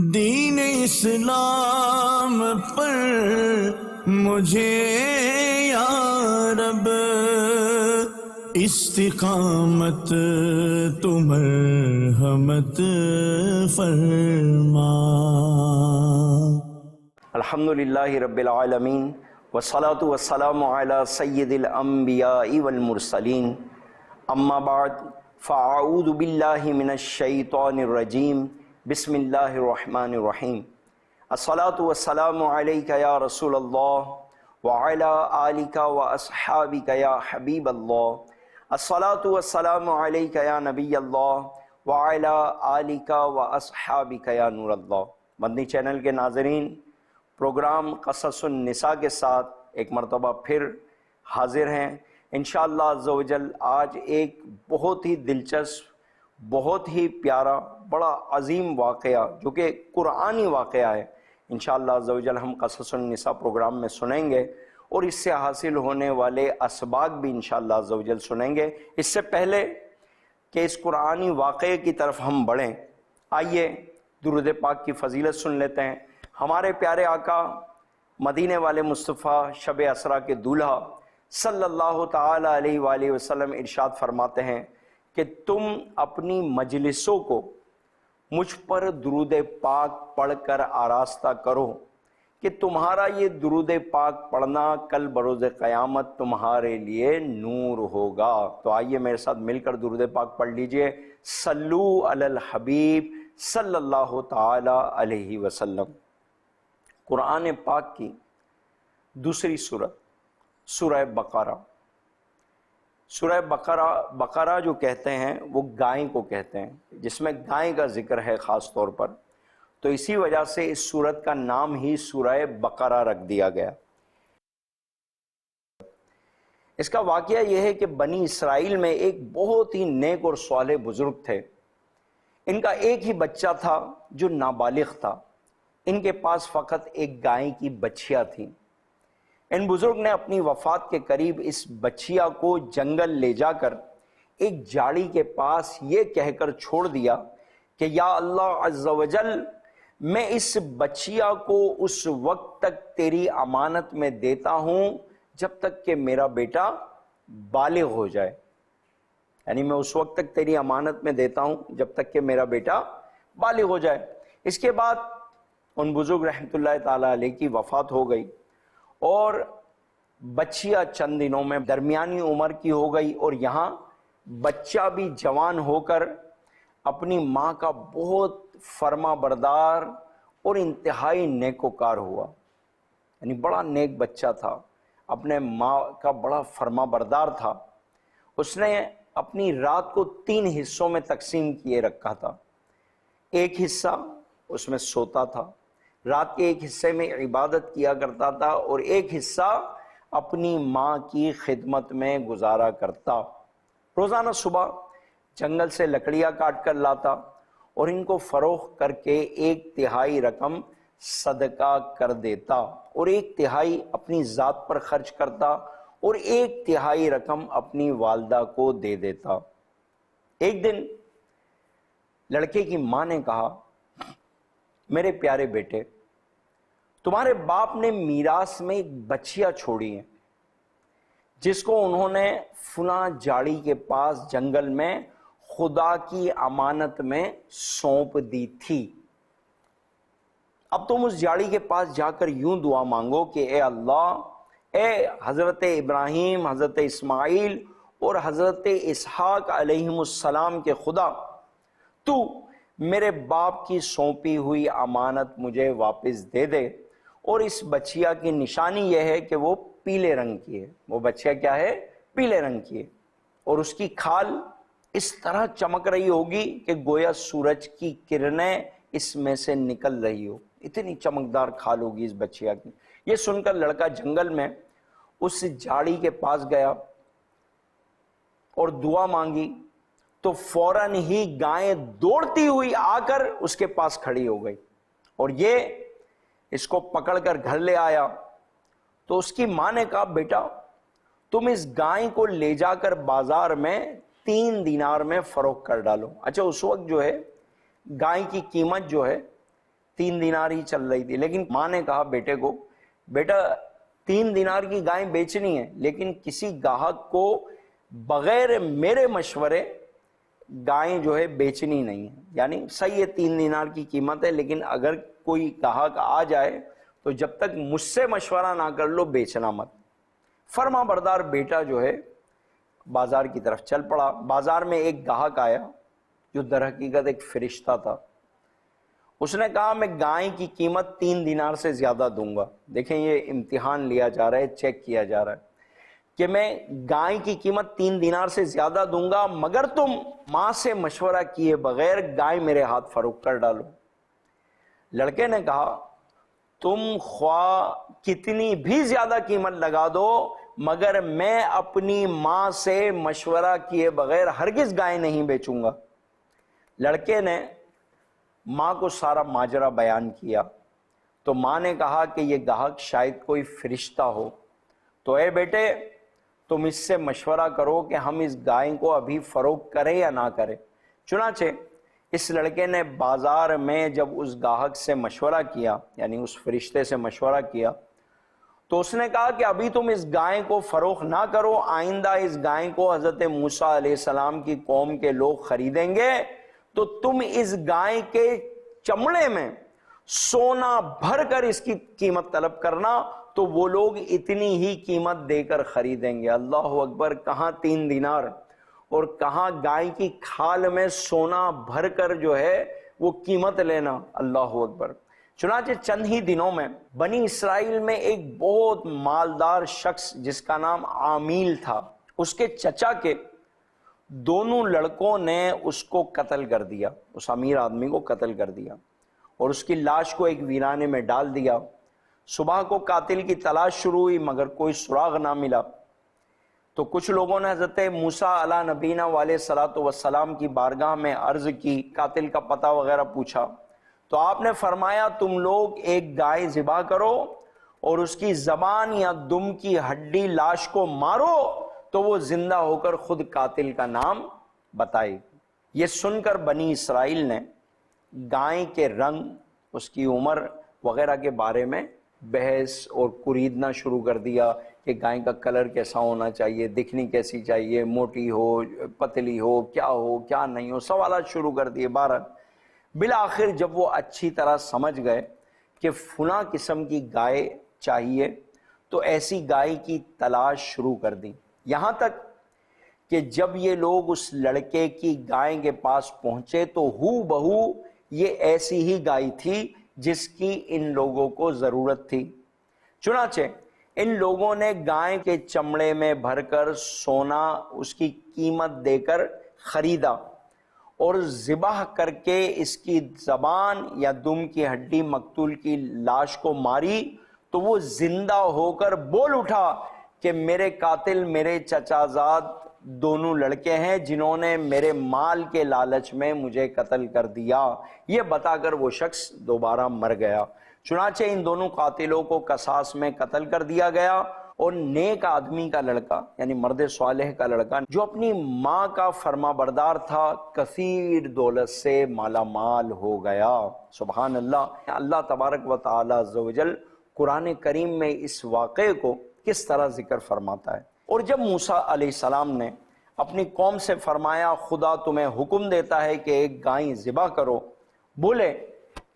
دین اسلام پر مجھے یا رب استقامت تو مرحمت فرما۔ الحمدللہ رب العالمین والصلاة والسلام علی سید الانبیاء والمرسلین، اما بعد فاعوذ باللہ من الشیطان الرجیم، بسم اللہ الرحمن الرحیم۔ الصلاة والسلام علیک یا رسول اللہ وعلی آلک واصحابک یا حبیب اللہ۔ الصلاة والسلام علیک یا نبی اللہ وعلی آلک واصحابک یا نور اللہ۔ مدنی چینل کے ناظرین، پروگرام قصص النساء کے ساتھ ایک مرتبہ پھر حاضر ہیں انشاءاللہ عز و جل۔ آج ایک بہت ہی دلچسپ، بہت ہی پیارا، بڑا عظیم واقعہ جو کہ قرآنی واقعہ ہے، انشاءاللہ عز و جل ہم قصص النساء پروگرام میں سنیں گے، اور اس سے حاصل ہونے والے اسباق بھی انشاءاللہ عز و جل سنیں گے۔ اس سے پہلے کہ اس قرآنی واقعے کی طرف ہم بڑھیں، آئیے درود پاک کی فضیلت سن لیتے ہیں۔ ہمارے پیارے آقا مدینے والے مصطفیٰ شب اسریٰ کے دولہا صلی اللہ تعالی علیہ وآلہ وسلم ارشاد فرماتے ہیں کہ تم اپنی مجلسوں کو مجھ پر درود پاک پڑھ کر آراستہ کرو کہ تمہارا یہ درود پاک پڑھنا کل بروز قیامت تمہارے لیے نور ہوگا۔ تو آئیے میرے ساتھ مل کر درود پاک پڑھ لیجئے۔ صلو علی الحبیب صلی اللہ تعالی علیہ وسلم۔ قرآن پاک کی دوسری سورت سورہ بقرہ۔ سورہ بقرہ جو کہتے ہیں وہ گائے کو کہتے ہیں، جس میں گائے کا ذکر ہے خاص طور پر، تو اسی وجہ سے اس سورت کا نام ہی سورہ بقرہ رکھ دیا گیا۔ اس کا واقعہ یہ ہے کہ بنی اسرائیل میں ایک بہت ہی نیک اور صالح بزرگ تھے۔ ان کا ایک ہی بچہ تھا جو نابالغ تھا۔ ان کے پاس فقط ایک گائے کی بچھیا تھی۔ ان بزرگ نے اپنی وفات کے قریب اس بچیا کو جنگل لے جا کر ایک جھاڑی کے پاس یہ کہہ کر چھوڑ دیا کہ یا اللہ عز و جل، میں اس بچیا کو اس وقت تک تیری امانت میں دیتا ہوں جب تک کہ میرا بیٹا بالغ ہو جائے۔ یعنی میں اس وقت تک تیری امانت میں دیتا ہوں جب تک کہ میرا بیٹا بالغ ہو جائے۔ اس کے بعد ان بزرگ رحمۃ اللہ تعالی علیہ کی وفات ہو گئی، اور بچیا چند دنوں میں درمیانی عمر کی ہو گئی، اور یہاں بچہ بھی جوان ہو کر اپنی ماں کا بہت فرما بردار اور انتہائی نیکوکار ہوا۔ یعنی بڑا نیک بچہ تھا، اپنے ماں کا بڑا فرما بردار تھا۔ اس نے اپنی رات کو 3 حصوں میں تقسیم کیے رکھا تھا۔ ایک حصہ اس میں سوتا تھا، رات کے ایک حصے میں عبادت کیا کرتا تھا، اور ایک حصہ اپنی ماں کی خدمت میں گزارا کرتا۔ روزانہ صبح جنگل سے لکڑیاں کاٹ کر لاتا اور ان کو فروخت کر کے 1/3 رقم صدقہ کر دیتا، اور 1/3 اپنی ذات پر خرچ کرتا، اور 1/3 رقم اپنی والدہ کو دے دیتا۔ ایک دن لڑکے کی ماں نے کہا، میرے پیارے بیٹے، تمہارے باپ نے میراث میں ایک بچیا چھوڑی ہے جس کو انہوں نے فلاں جھاڑی کے پاس جنگل میں خدا کی امانت میں سونپ دی تھی۔ اب تم اس جھاڑی کے پاس جا کر یوں دعا مانگو کہ اے اللہ، اے حضرت ابراہیم، حضرت اسماعیل اور حضرت اسحاق علیہم السلام کے خدا، تو میرے باپ کی سونپی ہوئی امانت مجھے واپس دے دے، اور اس بچیا کی نشانی یہ ہے کہ وہ پیلے رنگ کی ہے۔ وہ بچیا کیا ہے؟ پیلے رنگ کی ہے، اور اس کی کھال اس طرح چمک رہی ہوگی کہ گویا سورج کی کرنیں اس میں سے نکل رہی ہو، اتنی چمکدار کھال ہوگی اس بچیا کی۔ یہ سن کر لڑکا جنگل میں اس جھاڑی کے پاس گیا اور دعا مانگی، تو فوراً ہی گائیں دوڑتی ہوئی آ کر اس کے پاس کھڑی ہو گئی، اور یہ اس کو پکڑ کر گھر لے آیا۔ تو اس کی ماں نے کہا، بیٹا تم اس گائیں کو لے جا کر بازار میں 3 دینار میں فروخت کر ڈالو۔ اچھا، اس وقت جو ہے گائے کی قیمت جو ہے 3 دینار ہی چل رہی تھی، لیکن ماں نے کہا بیٹے کو، بیٹا 3 دینار کی گائیں بیچنی ہے، لیکن کسی گاہک کو بغیر میرے مشورے گائیں جو ہے بیچنی نہیں ہے. یعنی صحیح ہے 3 دینار کی قیمت ہے، لیکن اگر کوئی گاہک آ جائے تو جب تک مجھ سے مشورہ نہ کر لو بیچنا مت. فرما بردار بیٹا جو ہے بازار کی طرف چل پڑا. بازار میں ایک گاہک آیا جو در حقیقت ایک فرشتہ تھا. اس نے کہا میں گائیں کی قیمت 3 دینار سے زیادہ دوں گا. دیکھیں یہ امتحان لیا جا رہا ہے، چیک کیا جا رہا ہے کہ میں گائیں کی قیمت 3 دینار سے زیادہ دوں گا مگر تم ماں سے مشورہ کیے بغیر گائیں میرے ہاتھ فروخت کر ڈالو. لڑکے نے کہا تم خواہ کتنی بھی زیادہ قیمت لگا دو مگر میں اپنی ماں سے مشورہ کیے بغیر ہرگز گائیں نہیں بیچوں گا. لڑکے نے ماں کو سارا ماجرا بیان کیا تو ماں نے کہا کہ یہ گاہک شاید کوئی فرشتہ ہو، تو اے بیٹے تم اس سے مشورہ کرو کہ ہم اس گائیں کو ابھی فروخت کریں یا نہ کریں. چنانچہ اس لڑکے نے بازار میں جب اس گاہک سے مشورہ کیا، یعنی اس فرشتے سے مشورہ کیا، تو اس نے کہا کہ ابھی تم اس گائیں کو فروخت نہ کرو، آئندہ اس گائیں کو حضرت موسیٰ علیہ السلام کی قوم کے لوگ خریدیں گے تو تم اس گائیں کے چمڑے میں سونا بھر کر اس کی قیمت طلب کرنا تو وہ لوگ اتنی ہی قیمت دے کر خریدیں گے. اللہ اکبر! کہاں 3 دینار اور کہاں گائے کی کھال میں سونا بھر کر جو ہے وہ قیمت لینا. اللہ اکبر! چنانچہ چند ہی دنوں میں بنی اسرائیل میں ایک بہت مالدار شخص جس کا نام عامیل تھا، اس کے چچا کے دونوں لڑکوں نے اس کو قتل کر دیا، اس امیر آدمی کو قتل کر دیا اور اس کی لاش کو ایک ویرانے میں ڈال دیا. صبح کو قاتل کی تلاش شروع ہوئی مگر کوئی سراغ نہ ملا. تو کچھ لوگوں نے حضرت موسیٰ علیہ نبینا علیہ صلاۃ وسلام کی بارگاہ میں عرض کی، قاتل کا پتہ وغیرہ پوچھا تو آپ نے فرمایا تم لوگ ایک گائے ذبح کرو اور اس کی زبان یا دم کی ہڈی لاش کو مارو تو وہ زندہ ہو کر خود قاتل کا نام بتائے. یہ سن کر بنی اسرائیل نے گائے کے رنگ، اس کی عمر وغیرہ کے بارے میں بحث اور کوریدنا شروع کر دیا کہ گائے کا کلر کیسا ہونا چاہیے، دکھنی کیسی چاہیے، موٹی ہو، پتلی ہو، کیا نہیں ہو، سوالات شروع کر دیے. بالآخر جب وہ اچھی طرح سمجھ گئے کہ فلاں قسم کی گائے چاہیے تو ایسی گائے کی تلاش شروع کر دی. یہاں تک کہ جب یہ لوگ اس لڑکے کی گائے کے پاس پہنچے تو ہو بہو یہ ایسی ہی گائے تھی جس کی ان لوگوں کو ضرورت تھی. چنانچہ ان لوگوں نے گائے کے چمڑے میں بھر کر سونا اس کی قیمت دے کر خریدا اور ذبح کر کے اس کی زبان یا دم کی ہڈی مقتول کی لاش کو ماری تو وہ زندہ ہو کر بول اٹھا کہ میرے قاتل میرے چچا زاد دونوں لڑکے ہیں جنہوں نے میرے مال کے لالچ میں مجھے قتل کر دیا. یہ بتا کر وہ شخص دوبارہ مر گیا. چنانچہ ان دونوں قاتلوں کو قصاص میں قتل کر دیا گیا اور نیک آدمی کا لڑکا یعنی مرد صالح کا لڑکا جو اپنی ماں کا فرما بردار تھا کثیر دولت سے مالا مال ہو گیا. سبحان اللہ! اللہ تبارک و تعالی عز و جل قرآن کریم میں اس واقعے کو کس طرح ذکر فرماتا ہے. اور جب موسیٰ علیہ السلام نے اپنی قوم سے فرمایا خدا تمہیں حکم دیتا ہے کہ ایک گائے ذبح کرو، بولے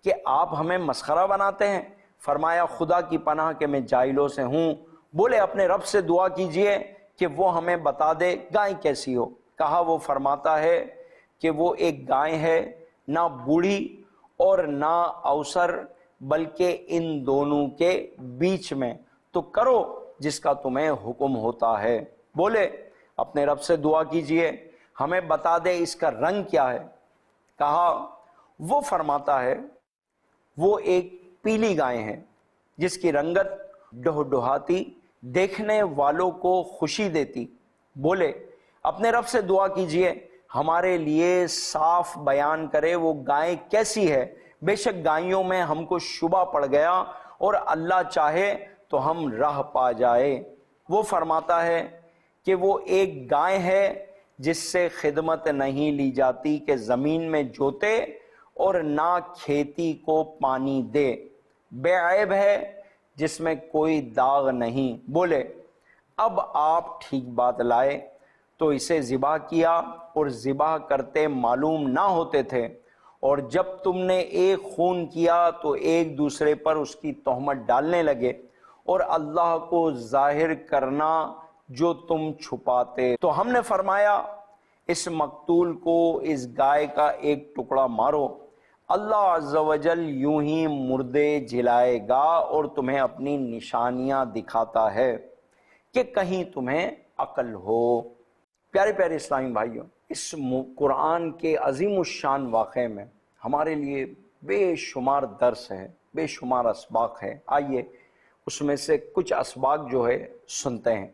کہ آپ ہمیں مسخرہ بناتے ہیں. فرمایا خدا کی پناہ کہ میں جاہلوں سے ہوں. بولے اپنے رب سے دعا کیجئے کہ وہ ہمیں بتا دے گائے کیسی ہو. کہا وہ فرماتا ہے کہ وہ ایک گائے ہے نہ بوڑھی اور نہ اوسر بلکہ ان دونوں کے بیچ میں، تو کرو جس کا تمہیں حکم ہوتا ہے. بولے اپنے رب سے دعا کیجئے ہمیں بتا دے اس کا رنگ کیا ہے. کہا وہ فرماتا ہے وہ ایک پیلی گائے ہے جس کی رنگت ڈہڈہاتی دیکھنے والوں کو خوشی دیتی. بولے اپنے رب سے دعا کیجئے ہمارے لیے صاف بیان کرے وہ گائے کیسی ہے، بے شک گائیوں میں ہم کو شبہ پڑ گیا اور اللہ چاہے تو ہم راہ پا جائے. وہ فرماتا ہے کہ وہ ایک گائے ہے جس سے خدمت نہیں لی جاتی کہ زمین میں جوتے اور نہ کھیتی کو پانی دے، بے عیب ہے جس میں کوئی داغ نہیں۔ بولے اب آپ ٹھیک بات لائے تو اسے ذبح کیا، اور ذبح کرتے معلوم نہ ہوتے تھے، اور جب تم نے ایک خون کیا تو ایک دوسرے پر اس کی تہمت ڈالنے لگے، اور اللہ کو ظاہر کرنا جو تم چھپاتے۔ تو ہم نے فرمایا اس مقتول کو اس گائے کا ایک ٹکڑا مارو، اللہ عز و جل یوں ہی مردے جلائے گا اور تمہیں اپنی نشانیاں دکھاتا ہے کہ کہیں تمہیں عقل ہو۔ پیارے پیارے اسلامی بھائیوں، اس قرآن کے عظیم الشان واقعے میں ہمارے لیے بے شمار درس ہے، بے شمار اسباق ہے۔ آئیے اس میں سے کچھ اسباق جو ہے سنتے ہیں۔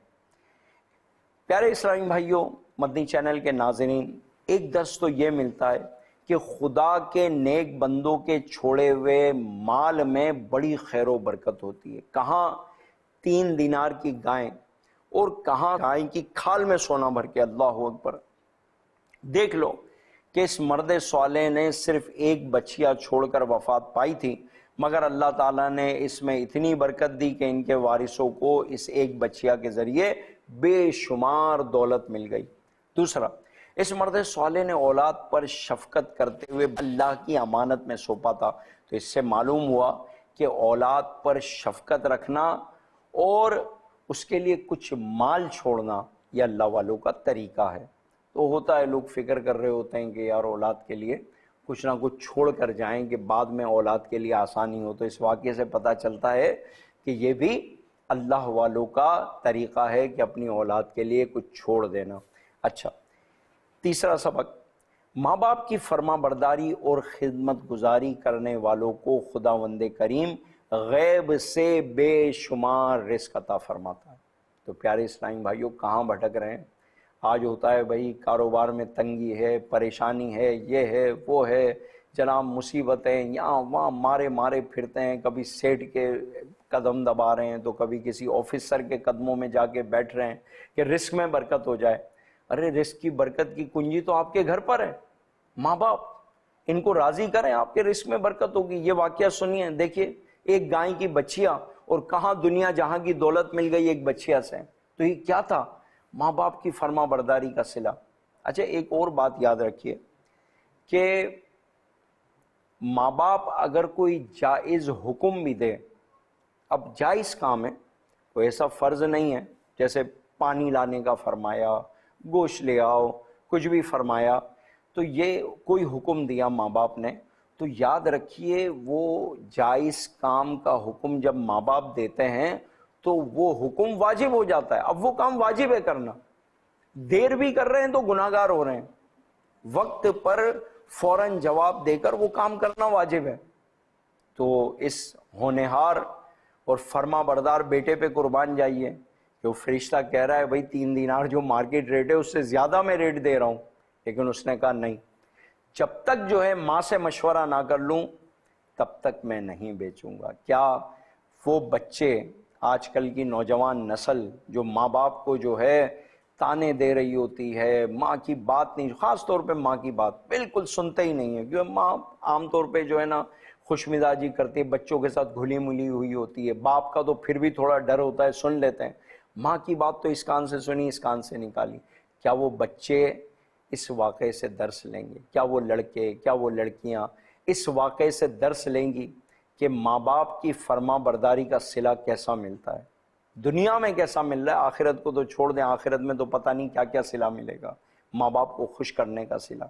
پیارے اسلامی بھائیوں، مدنی چینل کے ناظرین، ایک درس تو یہ ملتا ہے کہ خدا کے نیک بندوں کے چھوڑے ہوئے مال میں بڑی خیر و برکت ہوتی ہے۔ کہاں 3 دینار کی گائیں اور کہاں گائیں کی کھال میں سونا بھر کے، اللہ اکبر۔ دیکھ لو کہ اس مرد صالح نے صرف ایک بچیا چھوڑ کر وفات پائی تھی، مگر اللہ تعالیٰ نے اس میں اتنی برکت دی کہ ان کے وارثوں کو اس ایک بچیا کے ذریعے بے شمار دولت مل گئی۔ دوسرا، اس مرد صالح نے اولاد پر شفقت کرتے ہوئے اللہ کی امانت میں سونپا تھا، تو اس سے معلوم ہوا کہ اولاد پر شفقت رکھنا اور اس کے لیے کچھ مال چھوڑنا یہ اللہ والوں کا طریقہ ہے۔ تو ہوتا ہے لوگ فکر کر رہے ہوتے ہیں کہ یار اولاد کے لیے کچھ نہ کچھ چھوڑ کر جائیں کہ بعد میں اولاد کے لیے آسانی ہو، تو اس واقعے سے پتہ چلتا ہے کہ یہ بھی اللہ والوں کا طریقہ ہے کہ اپنی اولاد کے لیے کچھ چھوڑ دینا۔ اچھا، تیسرا سبق، ماں باپ کی فرما برداری اور خدمت گزاری کرنے والوں کو خداوند کریم غیب سے بے شمار رزق عطا فرماتا ہے۔ تو پیارے اسلامی بھائیوں، کہاں بھٹک رہے ہیں؟ آج ہوتا ہے بھائی کاروبار میں تنگی ہے، پریشانی ہے، یہ ہے وہ ہے، جناب مصیبتیں یہاں وہاں مارے مارے پھرتے ہیں، کبھی سیٹ کے قدم دبا رہے ہیں تو کبھی کسی آفیسر کے قدموں میں جا کے بیٹھ رہے ہیں کہ رزق میں برکت ہو جائے۔ ارے رزق کی برکت کی کنجی تو آپ کے گھر پر ہے، ماں باپ، ان کو راضی کریں، آپ کے رزق میں برکت ہوگی۔ یہ واقعہ سنیے، دیکھیے ایک گائے کی بچیا، اور کہاں دنیا جہاں کی دولت مل گئی ایک بچیا سے، تو یہ کیا تھا؟ ماں باپ کی فرما برداری کا صلہ۔ اچھا، ایک اور بات یاد رکھیے کہ ماں باپ اگر کوئی جائز حکم بھی دے، اب جائز کام ہے، کوئی ایسا فرض نہیں ہے، جیسے پانی لانے کا فرمایا، گوشت لے آؤ، کچھ بھی فرمایا، تو یہ کوئی حکم دیا ماں باپ نے، تو یاد رکھیے وہ جائز کام کا حکم جب ماں باپ دیتے ہیں تو وہ حکم واجب ہو جاتا ہے۔ اب وہ کام واجب ہے کرنا، دیر بھی کر رہے ہیں تو گناہگار ہو رہے ہیں، وقت پر فوراً جواب دے کر وہ کام کرنا واجب ہے۔ تو اس ہونہار اور فرما بردار بیٹے پہ قربان جائیے کہ وہ فرشتہ کہہ رہا ہے بھائی 3 دینار جو مارکیٹ ریٹ ہے اس سے زیادہ میں ریٹ دے رہا ہوں، لیکن اس نے کہا نہیں، جب تک جو ہے ماں سے مشورہ نہ کر لوں تب تک میں نہیں بیچوں گا۔ کیا وہ بچے، آج کل کی نوجوان نسل جو ماں باپ کو جو ہے تانے دے رہی ہوتی ہے، ماں کی بات نہیں، خاص طور پہ ماں کی بات بالکل سنتے ہی نہیں ہے، کیونکہ ماں عام طور پہ جو ہے نا خوش مزاجی کرتی ہے، بچوں کے ساتھ گھلی ملی ہوئی ہوتی ہے، باپ کا تو پھر بھی تھوڑا ڈر ہوتا ہے، سن لیتے ہیں، ماں کی بات تو اس کان سے سنی اس کان سے نکالی۔ کیا وہ بچے اس واقعے سے درس لیں گے؟ کیا وہ لڑکے، کیا وہ لڑکیاں اس واقعے سے درس لیں گی کہ ماں باپ کی فرما برداری کا صلہ کیسا ملتا ہے؟ دنیا میں کیسا مل رہا ہے، آخرت کو تو چھوڑ دیں، آخرت میں تو پتہ نہیں کیا کیا صلہ ملے گا، ماں باپ کو خوش کرنے کا صلہ۔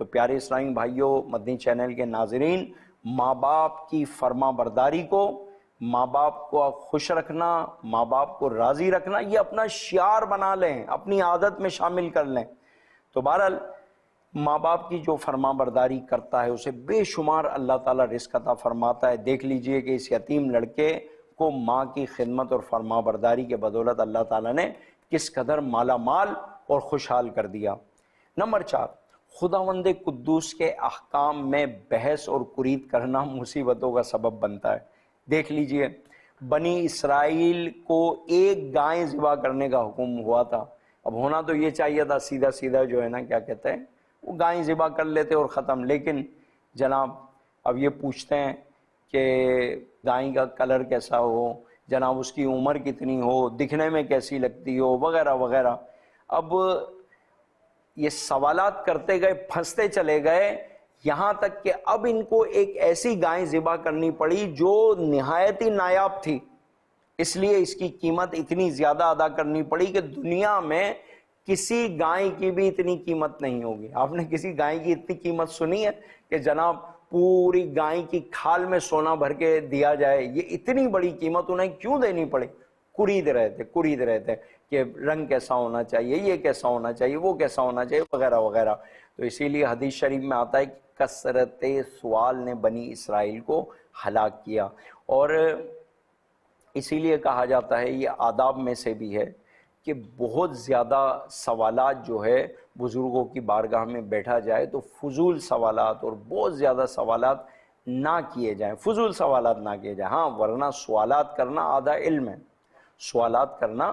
تو پیارے اسلامی بھائیوں، مدنی چینل کے ناظرین، ماں باپ کی فرما برداری کو، ماں باپ کو خوش رکھنا، ماں باپ کو راضی رکھنا، یہ اپنا شعار بنا لیں، اپنی عادت میں شامل کر لیں۔ تو بہرحال ماں باپ کی جو فرما برداری کرتا ہے اسے بے شمار اللہ تعالیٰ رزق عطا فرماتا ہے۔ دیکھ لیجئے کہ اس یتیم لڑکے کو ماں کی خدمت اور فرما برداری کے بدولت اللہ تعالیٰ نے کس قدر مالا مال اور خوشحال کر دیا۔ نمبر 4، خداوند قدوس کے احکام میں بحث اور کرید کرنا مصیبتوں کا سبب بنتا ہے۔ دیکھ لیجئے بنی اسرائیل کو ایک گائے ذبح کرنے کا حکم ہوا تھا، اب ہونا تو یہ چاہیے تھا سیدھا سیدھا جو ہے نا کیا کہتے ہیں وہ گائے ذبح کر لیتے اور ختم، لیکن جناب اب یہ پوچھتے ہیں کہ گائے کا کلر کیسا ہو، جناب اس کی عمر کتنی ہو، دکھنے میں کیسی لگتی ہو، وغیرہ وغیرہ۔ اب یہ سوالات کرتے گئے، پھنستے چلے گئے، یہاں تک کہ اب ان کو ایک ایسی گائے ذبح کرنی پڑی جو نہایت ہی نایاب تھی، اس لیے اس کی قیمت اتنی زیادہ ادا کرنی پڑی کہ دنیا میں کسی گائے کی بھی اتنی قیمت نہیں ہوگی۔ آپ نے کسی گائے کی اتنی قیمت سنی ہے کہ جناب پوری گائے کی کھال میں سونا بھر کے دیا جائے؟ یہ اتنی بڑی قیمت انہیں کیوں دینی پڑی؟ کرید رہے تھے کہ رنگ کیسا ہونا چاہیے، یہ کیسا ہونا چاہیے، وہ کیسا ہونا چاہیے، وغیرہ وغیرہ۔ تو اسی لیے حدیث شریف میں آتا ہے کہ کثرت سوال نے بنی اسرائیل کو ہلاک کیا، اور اسی لیے کہا جاتا ہے، یہ آداب میں سے بھی ہے کہ بہت زیادہ سوالات جو ہے بزرگوں کی بارگاہ میں بیٹھا جائے تو فضول سوالات اور بہت زیادہ سوالات نہ کیے جائیں، فضول سوالات نہ کیے جائیں۔ ہاں ورنہ سوالات کرنا آدھا علم ہے، سوالات کرنا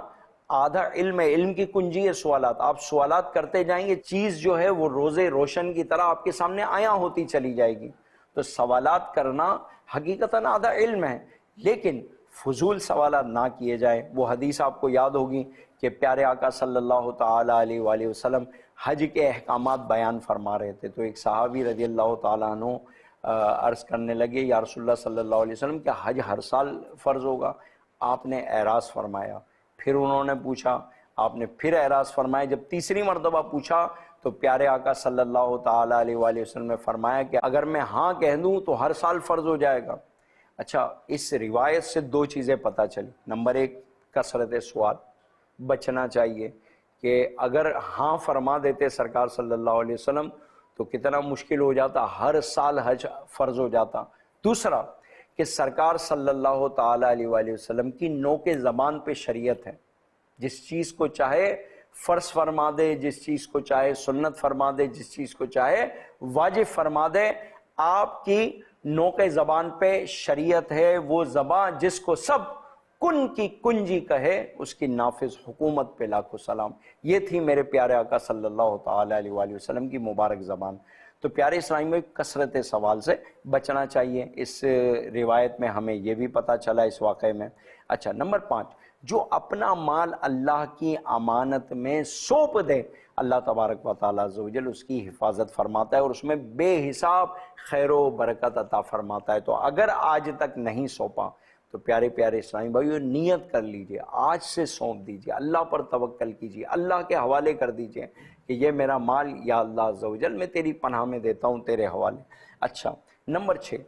آدھا علم ہے، علم کی کنجی ہے سوالات۔ آپ سوالات کرتے جائیں گے، چیز جو ہے وہ روزے روشن کی طرح آپ کے سامنے عیاں ہوتی چلی جائے گی۔ تو سوالات کرنا حقیقتاً آدھا علم ہے، لیکن فضول سوالات نہ کیے جائیں۔ وہ حدیث آپ کو یاد ہوگی کہ پیارے آقا صلی اللہ تعالی علیہ وآلہ وسلم حج کے احکامات بیان فرما رہے تھے، تو ایک صحابی رضی اللہ تعالیٰ عنہ عرض کرنے لگے، یا رسول اللہ صلی اللہ علیہ وسلم کیا حج ہر سال فرض ہوگا؟ آپ نے اعراض فرمایا۔ پھر انہوں نے پوچھا، آپ نے پھر اعراض فرمایا۔ جب تیسری مرتبہ پوچھا تو پیارے آقا صلی اللہ تعالی علیہ وآلہ وسلم نے فرمایا کہ اگر میں ہاں کہہ دوں تو ہر سال فرض ہو جائے گا۔ اچھا، اس روایت سے دو چیزیں پتہ چلی۔ نمبر ایک، کثرت سوال، بچنا چاہیے کہ اگر ہاں فرما دیتے سرکار صلی اللہ علیہ وسلم تو کتنا مشکل ہو جاتا، ہر سال حج فرض ہو جاتا۔ دوسرا کہ سرکار صلی اللہ تعالی علیہ وآلہ وسلم کی نوک زبان پہ شریعت ہے، جس چیز کو چاہے فرض فرما دے، جس چیز کو چاہے سنت فرما دے، جس چیز کو چاہے واجب فرما دے۔ آپ کی نوک زبان پہ شریعت ہے، وہ زبان جس کو سب کن کی کنجی کہے، اس کی نافذ حکومت پہ لاکھوں سلام۔ یہ تھی میرے پیارے آقا صلی اللہ تعالی علیہ وآلہ وسلم کی مبارک زبان۔ تو پیارے اسلامی میں کثرت سوال سے بچنا چاہیے، اس روایت میں ہمیں یہ بھی پتہ چلا اس واقعے میں۔ اچھا، نمبر 5، جو اپنا مال اللہ کی امانت میں سونپ دے، اللہ تبارک و تعالیٰ عز و جل اس کی حفاظت فرماتا ہے اور اس میں بے حساب خیر و برکت عطا فرماتا ہے۔ تو اگر آج تک نہیں سونپا تو پیارے پیارے اسلامی بھائیو نیت کر لیجئے، آج سے سونپ دیجئے، اللہ پر توکل کیجئے، اللہ کے حوالے کر دیجئے کہ یہ میرا مال یا اللہ عز و جل میں تیری پناہ میں دیتا ہوں، تیرے حوالے۔ اچھا، نمبر 6،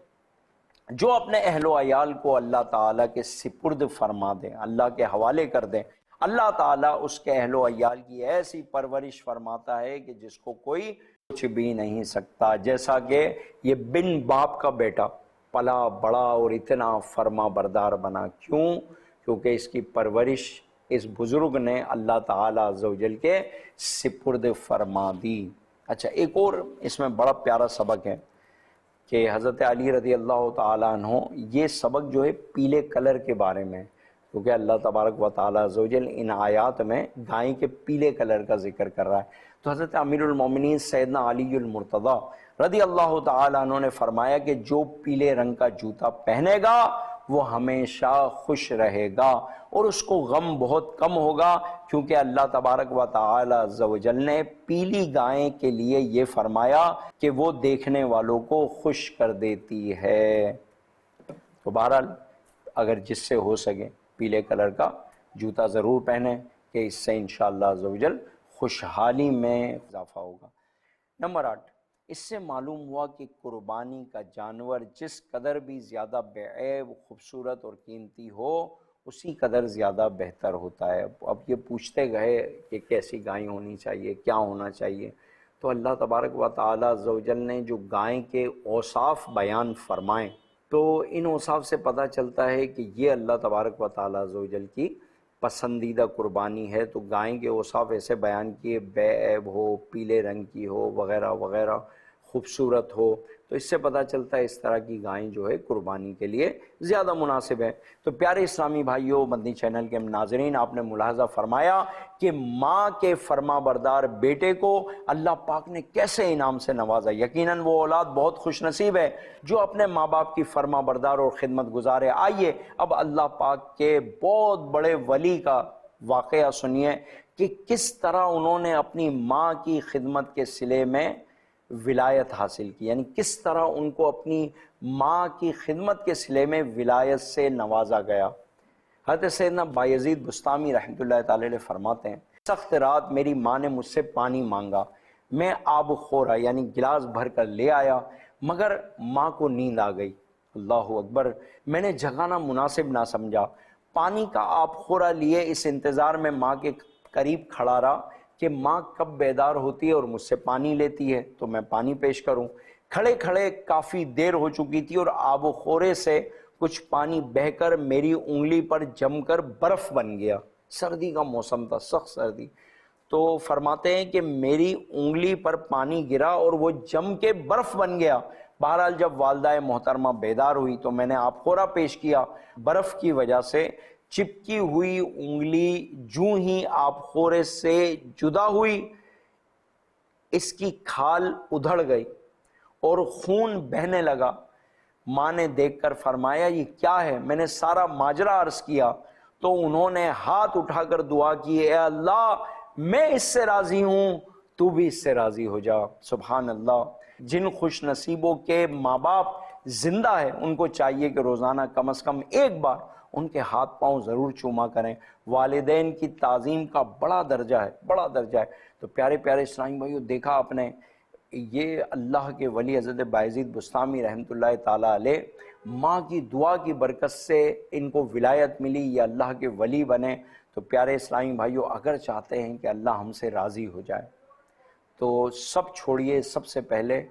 جو اپنے اہل و عیال کو اللہ تعالیٰ کے سپرد فرما دیں، اللہ کے حوالے کر دیں، اللہ تعالیٰ اس کے اہل و عیال کی ایسی پرورش فرماتا ہے کہ جس کو کوئی کچھ بھی نہیں سکتا۔ جیسا کہ یہ بن باپ کا بیٹا پلا بڑا اور اتنا فرما بردار بنا، کیوں؟ کیونکہ اس کی پرورش اس بزرگ نے اللہ تعالیٰ عز و جل کے سپرد فرما دی۔ اچھا، ایک اور اس میں بڑا پیارا سبق ہے کہ حضرت علی رضی اللہ تعالیٰ عنہ، یہ سبق جو ہے پیلے کلر کے بارے میں، کیونکہ اللہ تبارک و تعالیٰ عز و جل ان آیات میں گائے کے پیلے کلر کا ذکر کر رہا ہے۔ تو حضرت امیر المومنین سیدنا علی المرتضیٰ رضی اللہ تعالیٰ عنہ نے فرمایا کہ جو پیلے رنگ کا جوتا پہنے گا وہ ہمیشہ خوش رہے گا اور اس کو غم بہت کم ہوگا، کیونکہ اللہ تبارک و تعالی عز و جل نے پیلی گائیں کے لیے یہ فرمایا کہ وہ دیکھنے والوں کو خوش کر دیتی ہے۔ تو بہرحال اگر جس سے ہو سکے پیلے کلر کا جوتا ضرور پہنیں کہ اس سے انشاءاللہ عز و جل خوشحالی میں اضافہ ہوگا۔ نمبر 8، اس سے معلوم ہوا کہ قربانی کا جانور جس قدر بھی زیادہ بعیب، خوبصورت اور قیمتی ہو، اسی قدر زیادہ بہتر ہوتا ہے۔ اب یہ پوچھتے گئے کہ کیسی گائیں ہونی چاہیے، کیا ہونا چاہیے، تو اللہ تبارک و تعالیٰ عز و جل نے جو گائیں کے اوصاف بیان فرمائیں تو ان اوصاف سے پتہ چلتا ہے کہ یہ اللہ تبارک و تعالیٰ عز و جل کی پسندیدہ قربانی ہے۔ تو گائیں کے اوصاف ایسے بیان کیے، بے عیب ہو، پیلے رنگ کی ہو، وغیرہ وغیرہ، خوبصورت ہو، تو اس سے پتہ چلتا ہے اس طرح کی گائیں جو ہے قربانی کے لیے زیادہ مناسب ہے۔ تو پیارے اسلامی بھائیوں، مدنی چینل کے ناظرین، آپ نے ملاحظہ فرمایا کہ ماں کے فرما بردار بیٹے کو اللہ پاک نے کیسے انعام سے نوازا۔ یقیناً وہ اولاد بہت خوش نصیب ہے جو اپنے ماں باپ کی فرما بردار اور خدمت گزار ہے۔ آئیے اب اللہ پاک کے بہت بڑے ولی کا واقعہ سنیے کہ کس طرح انہوں نے اپنی ماں کی خدمت کے صلے میں ولایت حاصل کی، یعنی کس طرح ان کو اپنی ماں کی خدمت کے صلے میں ولایت سے نوازا گیا۔ حضرت سیدنا بایزید بستامی رحمۃ اللہ تعالی علیہ فرماتے ہیں، سخت رات میری ماں نے مجھ سے پانی مانگا، میں آب خورا یعنی گلاس بھر کر لے آیا، مگر ماں کو نیند آ گئی۔ اللہ اکبر، میں نے جگانا مناسب نہ سمجھا، پانی کا آب خورا لیے اس انتظار میں ماں کے قریب کھڑا رہا کہ ماں کب بیدار ہوتی ہے اور مجھ سے پانی لیتی ہے تو میں پانی پیش کروں۔ کھڑے کھڑے کافی دیر ہو چکی تھی اور آب و خورے سے کچھ پانی بہہ کر میری انگلی پر جم کر برف بن گیا۔ سردی کا موسم تھا، سخت سردی، تو فرماتے ہیں کہ میری انگلی پر پانی گرا اور وہ جم کے برف بن گیا۔ بہرحال جب والدہ محترمہ بیدار ہوئی تو میں نے آب خورا پیش کیا، برف کی وجہ سے چپکی ہوئی انگلی جوں ہی آب خورے سے جدا ہوئی اس کی کھال ادھڑ گئی اور خون بہنے لگا۔ ماں نے دیکھ کر فرمایا یہ کیا ہے؟ میں نے سارا ماجرا عرض کیا تو انہوں نے ہاتھ اٹھا کر دعا کی، اے اللہ میں اس سے راضی ہوں، تو بھی اس سے راضی ہو جا۔ سبحان اللہ۔ جن خوش نصیبوں کے ماں باپ زندہ ہے ان کو چاہیے کہ روزانہ کم از کم ایک بار ان کے ہاتھ پاؤں ضرور چوما کریں۔ والدین کی تعظیم کا بڑا درجہ ہے، بڑا درجہ ہے۔ تو پیارے پیارے اسلامی بھائیو، دیکھا آپ نے یہ اللہ کے ولی حضرت بایزید بستامی رحمۃ اللہ تعالیٰ علیہ، ماں کی دعا کی برکت سے ان کو ولایت ملی، یہ اللہ کے ولی بنے۔ تو پیارے اسلامی بھائیو، اگر چاہتے ہیں کہ اللہ ہم سے راضی ہو جائے تو سب چھوڑیے، سب سے پہلے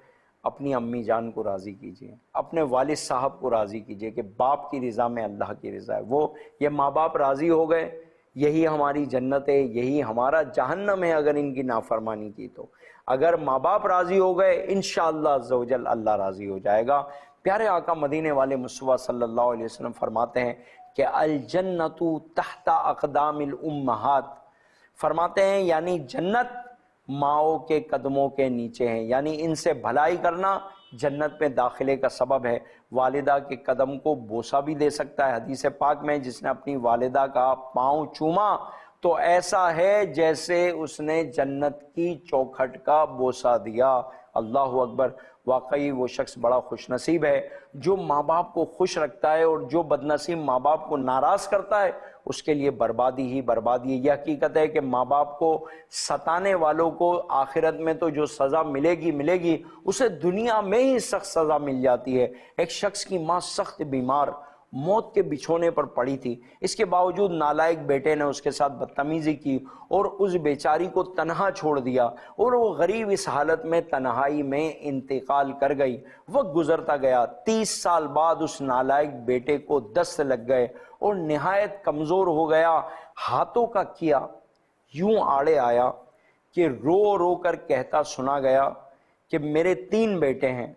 اپنی امی جان کو راضی کیجیے، اپنے والد صاحب کو راضی کیجیے کہ باپ کی رضا میں اللہ کی رضا ہے۔ وہ یہ ماں باپ راضی ہو گئے، یہی ہماری جنت ہے، یہی ہمارا جہنم ہے اگر ان کی نافرمانی کی تو۔ اگر ماں باپ راضی ہو گئے انشاءاللہ عز و جل اللہ راضی ہو جائے گا۔ پیارے آقا مدینے والے مصطفیٰ صلی اللہ علیہ وسلم فرماتے ہیں کہ الجنت تحت اقدام الامہات، فرماتے ہیں یعنی جنت ماؤں کے قدموں کے نیچے ہیں، یعنی ان سے بھلائی کرنا جنت میں داخلے کا سبب ہے۔ والدہ کے قدم کو بوسہ بھی دے سکتا ہے۔ حدیث پاک میں جس نے اپنی والدہ کا پاؤں چوما تو ایسا ہے جیسے اس نے جنت کی چوکھٹ کا بوسہ دیا۔ اللہ اکبر۔ واقعی وہ شخص بڑا خوش نصیب ہے جو ماں باپ کو خوش رکھتا ہے، اور جو بدنصیب ماں باپ کو ناراض کرتا ہے اس کے لیے بربادی ہی بربادی ہے۔ یہ حقیقت ہے کہ ماں باپ کو ستانے والوں کو آخرت میں تو جو سزا ملے گی اسے دنیا میں ہی سخت سزا مل جاتی ہے۔ ایک شخص کی ماں سخت بیمار موت کے بچھونے پر پڑی تھی، اس کے باوجود نالائق بیٹے نے اس کے ساتھ بدتمیزی کی اور اس بیچاری کو تنہا چھوڑ دیا، اور وہ غریب اس حالت میں تنہائی میں انتقال کر گئی۔ وقت گزرتا گیا، 30 سال بعد اس نالائق بیٹے کو دست لگ گئے اور نہایت کمزور ہو گیا۔ ہاتھوں کا کیا یوں آڑے آیا کہ رو رو کر کہتا سنا گیا کہ میرے 3 بیٹے ہیں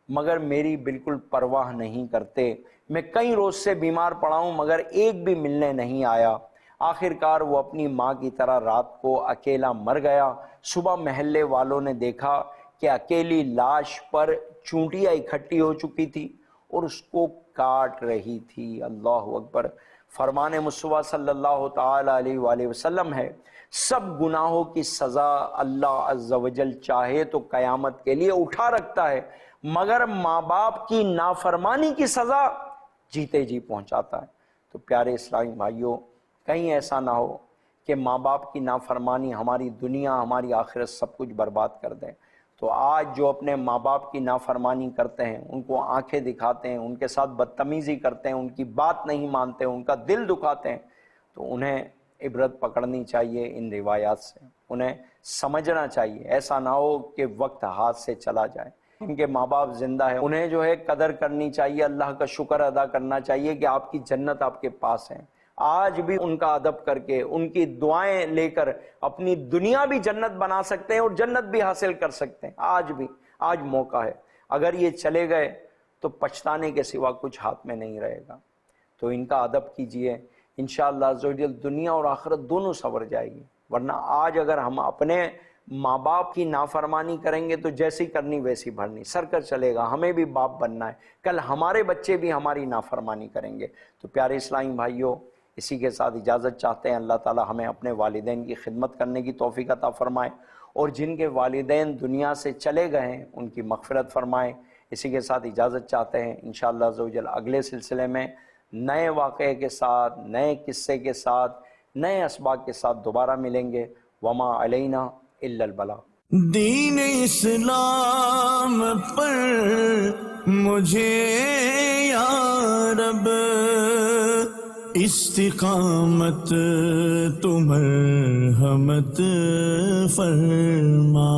مگر میری بالکل پرواہ نہیں کرتے، میں کئی روز سے بیمار پڑا ہوں مگر ایک بھی ملنے نہیں آیا۔ آخر کار وہ اپنی ماں کی طرح رات کو اکیلا مر گیا۔ صبح محلے والوں نے دیکھا کہ اکیلی لاش پر چونٹیاں اکٹھی ہو چکی تھی اور اس کو کاٹ رہی تھی۔ اللہ اکبر۔ فرمان مصطفیٰ صلی اللہ تعالی علیہ وآلہ وسلم ہے، سب گناہوں کی سزا اللہ عز و جل چاہے تو قیامت کے لیے اٹھا رکھتا ہے، مگر ماں باپ کی نافرمانی کی سزا جیتے جی پہنچاتا ہے۔ تو پیارے اسلامی بھائیوں، کہیں ایسا نہ ہو کہ ماں باپ کی نافرمانی ہماری دنیا ہماری آخرت سب کچھ برباد کر دے۔ تو آج جو اپنے ماں باپ کی نافرمانی کرتے ہیں، ان کو آنکھیں دکھاتے ہیں، ان کے ساتھ بدتمیزی کرتے ہیں، ان کی بات نہیں مانتے، ان کا دل دکھاتے ہیں، تو انہیں عبرت پکڑنی چاہیے ان روایات سے، انہیں سمجھنا چاہیے۔ ایسا نہ ہو کہ وقت ہاتھ سے چلا جائے۔ ان کے ماں باپ زندہ ہیں، انہیں جو ہے قدر کرنی چاہیے، اللہ کا شکر ادا کرنا چاہیے کہ آپ کی جنت آپ کے پاس ہے۔ آج بھی ان کا ادب کر کے، ان کی دعائیں لے کر اپنی دنیا بھی جنت بنا سکتے ہیں اور جنت بھی حاصل کر سکتے ہیں۔ آج بھی، آج موقع ہے۔ اگر یہ چلے گئے تو پچھتانے کے سوا کچھ ہاتھ میں نہیں رہے گا. تو ان کا ادب کیجئے، انشاءاللہ عزوجل دنیا اور آخرت دونوں سنور جائے گی. ورنہ آج اگر ہم اپنے ماں باپ کی نافرمانی کریں گے تو جیسی کرنی ویسی بھرنی، سر کر چلے گا. ہمیں بھی باپ بننا ہے، کل ہمارے بچے بھی ہماری نافرمانی کریں گے. تو پیارے اسلامی بھائیوں، اسی کے ساتھ اجازت چاہتے ہیں. اللہ تعالی ہمیں اپنے والدین کی خدمت کرنے کی توفیق عطا فرمائے، اور جن کے والدین دنیا سے چلے گئے ہیں ان کی مغفرت فرمائے. اسی کے ساتھ اجازت چاہتے ہیں. انشاءاللہ عزوجل اگلے سلسلے میں نئے واقعے کے ساتھ، نئے قصے کے ساتھ، نئے اسباق کے ساتھ دوبارہ ملیں گے. وما علینا الا البلاغ. دین اسلام پر مجھے یا رب استقامت تو مرحمت فرما.